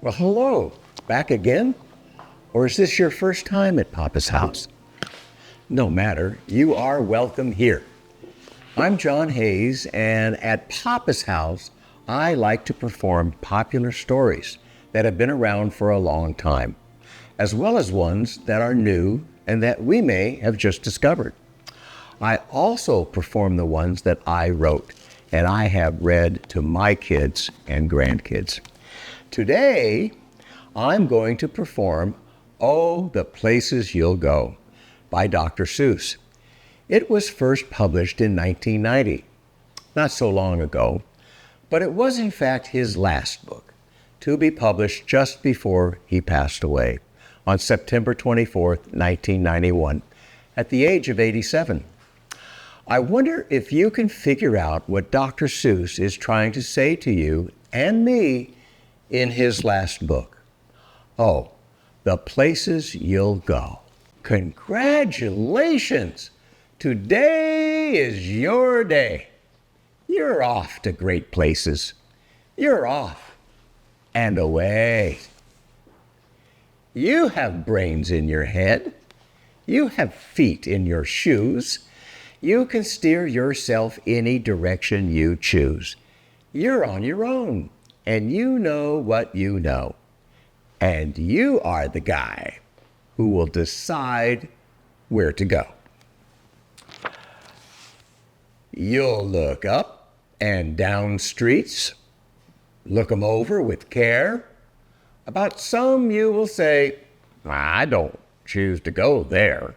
Well, hello. Back again? Or is this your first time at Papa's house? No matter, you are welcome here. I'm John Hayes, and at Papa's house, I like to perform popular stories that have been around for a long time, as well as ones that are new and that we may have just discovered. I also perform the ones that I wrote and I have read to my kids and grandkids. Today, I'm going to perform Oh, the Places You'll Go by Dr. Seuss. It was first published in 1990, not so long ago, but it was in fact his last book, to be published just before he passed away on September 24th, 1991, at the age of 87. I wonder if you can figure out what Dr. Seuss is trying to say to you and me in his last book. Oh, the places you'll go. Congratulations! Today is your day. You're off to great places. You're off and away. You have brains in your head. You have feet in your shoes. You can steer yourself any direction you choose. You're on your own, and you know what you know. And you are the guy who will decide where to go. You'll look up and down streets, look 'em over with care. About some you will say, I don't choose to go there.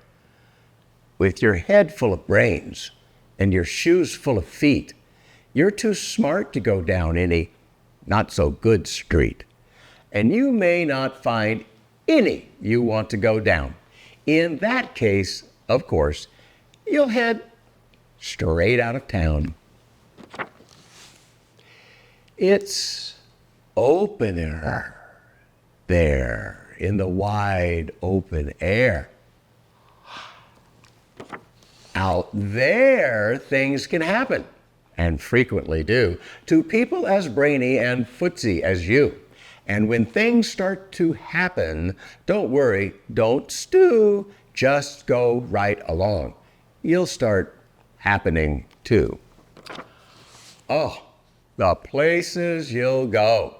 With your head full of brains and your shoes full of feet, you're too smart to go down any not-so-good street. And you may not find any you want to go down. In that case, of course, you'll head straight out of town. It's opener there in the wide open air. Out there, things can happen, and frequently do, to people as brainy and footsy as you. And when things start to happen, don't worry, don't stew, just go right along. You'll start happening too. Oh, the places you'll go.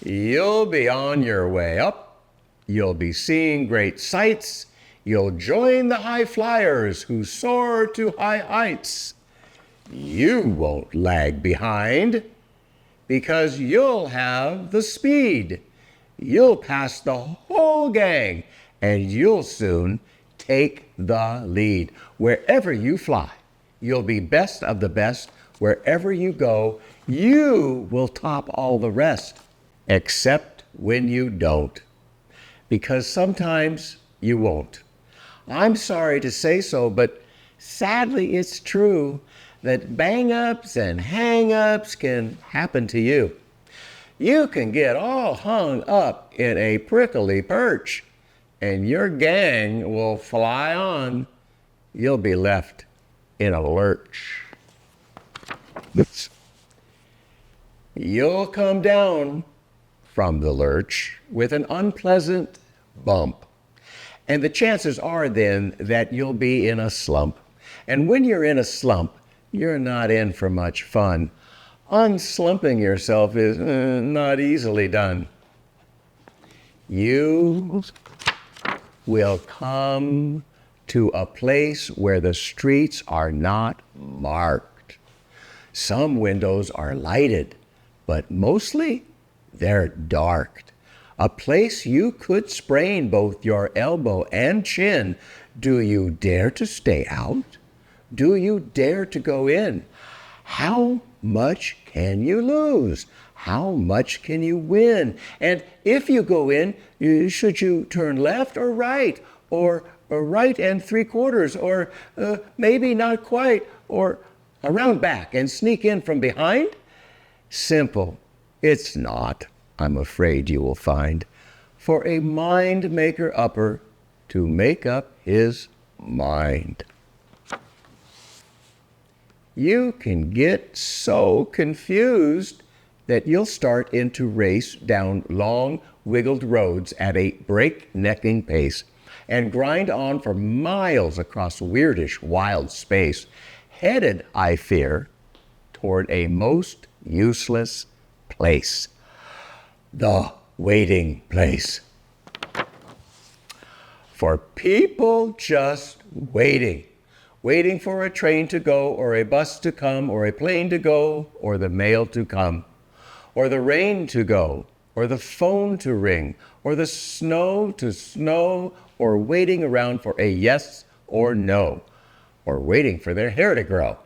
You'll be on your way up. You'll be seeing great sights. You'll join the high flyers who soar to high heights. You won't lag behind because you'll have the speed. You'll pass the whole gang and you'll soon take the lead. Wherever you fly, you'll be best of the best. Wherever you go, you will top all the rest, except when you don't, because sometimes you won't. I'm sorry to say so, but sadly it's true that bang-ups and hang-ups can happen to you. You can get all hung up in a prickly perch, and your gang will fly on. You'll be left in a lurch. You'll come down from the lurch with an unpleasant bump. And the chances are then that you'll be in a slump. And when you're in a slump, you're not in for much fun. Unslumping yourself is not easily done. You will come to a place where the streets are not marked. Some windows are lighted, but mostly they're dark. A place you could sprain both your elbow and chin. Do you dare to stay out? Do you dare to go in? How much can you lose? How much can you win? And if you go in, should you turn left or right? Or right and 3/4, or maybe not quite, or around back and sneak in from behind? Simple. It's not, I'm afraid you will find, for a mind maker upper to make up his mind. You can get so confused that you'll start in to race down long, wiggled roads at a breaknecking pace and grind on for miles across weirdish, wild space, headed, I fear, toward a most useless place. The waiting place. For people just waiting. Waiting for a train to go, or a bus to come, or a plane to go, or the mail to come, or the rain to go, or the phone to ring, or the snow to snow, or waiting around for a yes or no, or waiting for their hair to grow.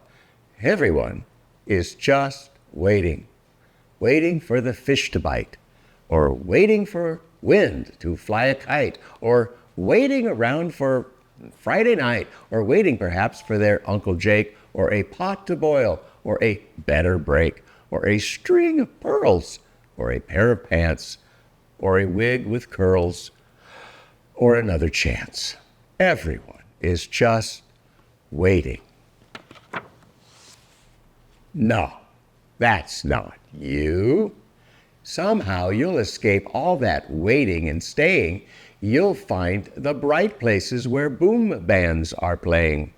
Everyone is just waiting. Waiting for the fish to bite, or waiting for wind to fly a kite, or waiting around for Friday night, or waiting perhaps for their Uncle Jake, or a pot to boil, or a better break, or a string of pearls, or a pair of pants, or a wig with curls, or another chance. Everyone is just waiting. No, that's not you. Somehow you'll escape all that waiting and staying. You'll find the bright places where boom bands are playing.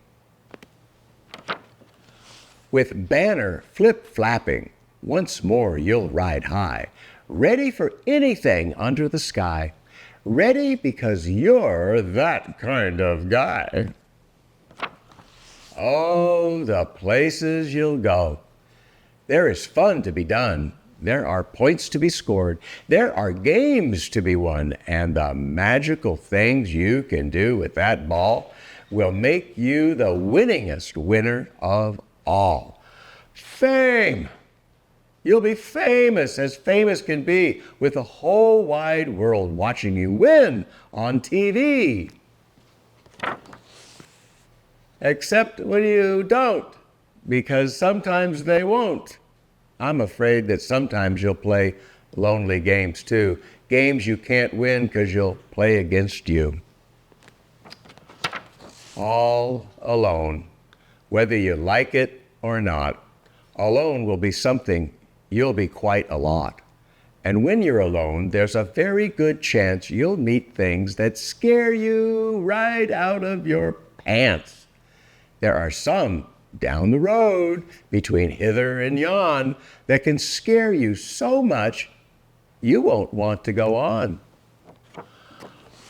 With banner flip-flapping, once more you'll ride high, ready for anything under the sky. Ready because you're that kind of guy. Oh, the places you'll go. There is fun to be done. There are points to be scored. There are games to be won. And the magical things you can do with that ball will make you the winningest winner of all. Fame. You'll be famous as famous can be, with the whole wide world watching you win on TV. Except when you don't, because sometimes they won't. I'm afraid that sometimes you'll play lonely games too. Games you can't win because you'll play against you. All alone, whether you like it or not. Alone will be something you'll be quite a lot. And when you're alone, there's a very good chance you'll meet things that scare you right out of your pants. There are some down the road between hither and yon that can scare you so much you won't want to go on.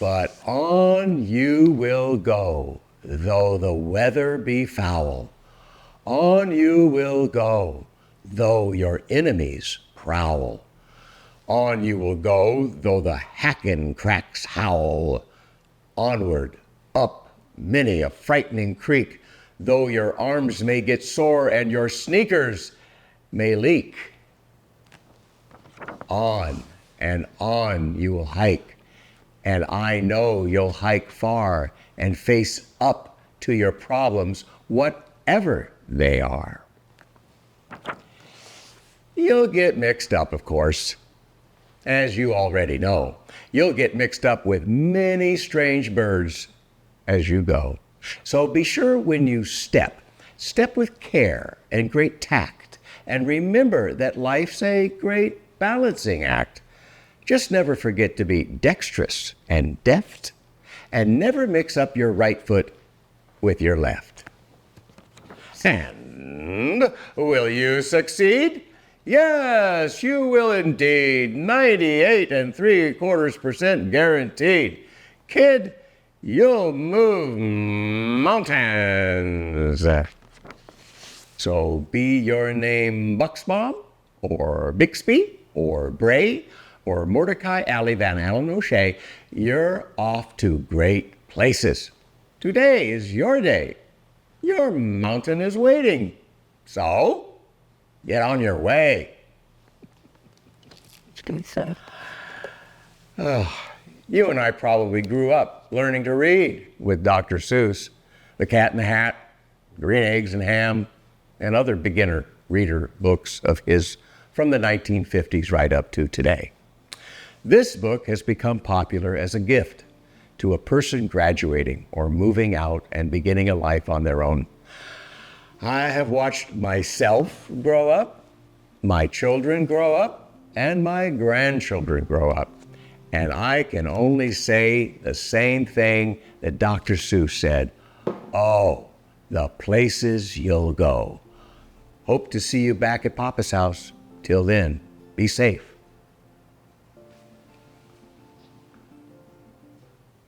But on you will go, though the weather be foul. On you will go, though your enemies prowl. On you will go, though the hackin' cracks howl. Onward, up many a frightening creek, though your arms may get sore and your sneakers may leak. On and on you will hike, and I know you'll hike far and face up to your problems, whatever they are. You'll get mixed up, of course. As you already know, you'll get mixed up with many strange birds as you go. So be sure when you step with care and great tact, and remember that life's a great balancing act. Just never forget to be dexterous and deft, and never mix up your right foot with your left. And will you succeed? Yes, you will indeed. 98.75% guaranteed. Kid, you'll move mountains. So be your name Bucksbaum, or Bixby, or Bray, or Mordecai Alley Van Allen O'Shea, you're off to great places. Today is your day. Your mountain is waiting. So, get on your way. You and I probably grew up learning to read with Dr. Seuss, The Cat in the Hat, Green Eggs and Ham, and other beginner reader books of his from the 1950s right up to today. This book has become popular as a gift to a person graduating or moving out and beginning a life on their own. I have watched myself grow up, my children grow up and my grandchildren grow up. And I can only say the same thing that Dr. Seuss said. Oh, the places you'll go. Hope to see you back at Papa's house. Till then, be safe.